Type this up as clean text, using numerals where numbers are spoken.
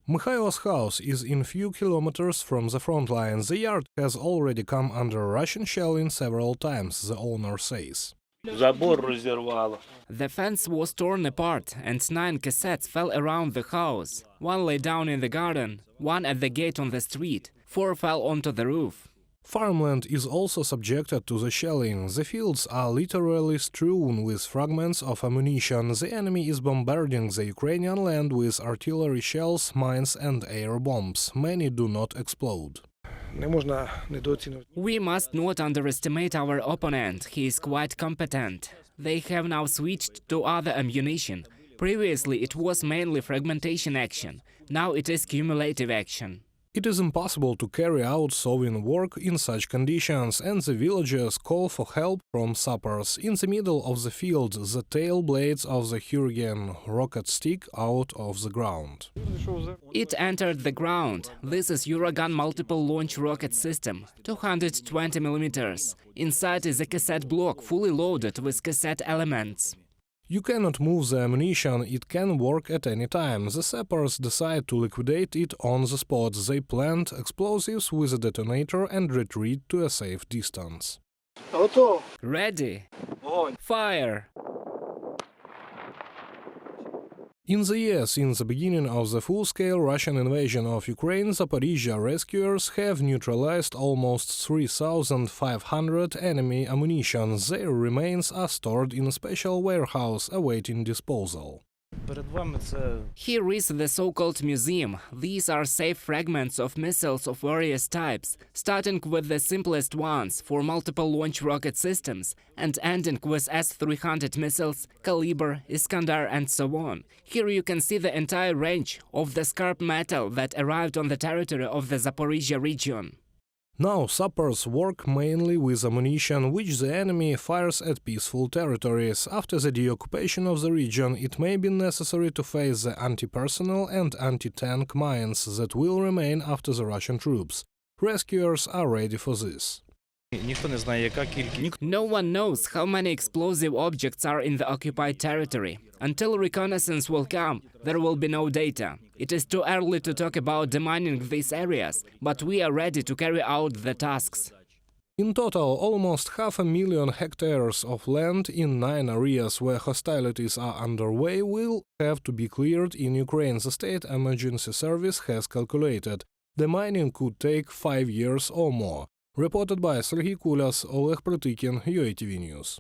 Mikhailo's house is in few kilometers from the front line. The yard has already come under Russian shelling several times, the owner says. The fence was torn apart and 9 cassettes fell around the house. 1 lay down in the garden, 1 at the gate on the street, 4 fell onto the roof. Farmland is also subjected to the shelling. The fields are literally strewn with fragments of ammunition. The enemy is bombarding the Ukrainian land with artillery shells, mines and air bombs. Many do not explode. We must not underestimate our opponent. He is quite competent. They have now switched to other ammunition. Previously it was mainly fragmentation action. Now it is cumulative action. It is impossible to carry out sowing work in such conditions, and the villagers call for help from sappers. In the middle of the field, the tail blades of the Hurricane rocket stick out of the ground. It entered the ground. This is Uragan multiple launch rocket system, 220 mm. Inside is a cassette block fully loaded with cassette elements. You cannot move the ammunition, it can work at any time. The sappers decide to liquidate it on the spot. They plant explosives with a detonator and retreat to a safe distance. Ready? Fire! In the years since the beginning of the full-scale Russian invasion of Ukraine, Zaporizhzhia rescuers have neutralized almost 3,500 enemy ammunition. Their remains are stored in a special warehouse awaiting disposal. Here is the so-called museum. These are safe fragments of missiles of various types, starting with the simplest ones for multiple launch rocket systems and ending with S-300 missiles, Caliber, Iskandar and so on. Here you can see the entire range of the scrap metal that arrived on the territory of the Zaporizhzhia region. Now sappers work mainly with ammunition which the enemy fires at peaceful territories. After the deoccupation of the region, it may be necessary to face the anti-personnel and anti-tank mines that will remain after the Russian troops. Rescuers are ready for this. No one knows how many explosive objects are in the occupied territory. Until reconnaissance will come, there will be no data. It is too early to talk about demining these areas, but we are ready to carry out the tasks. In total, almost 500,000 hectares of land in 9 areas where hostilities are underway will have to be cleared in Ukraine, the State Emergency Service has calculated. The mining could take 5 years or more. Reported by Serhiy Kulas, Oleg Protykin, UATV News.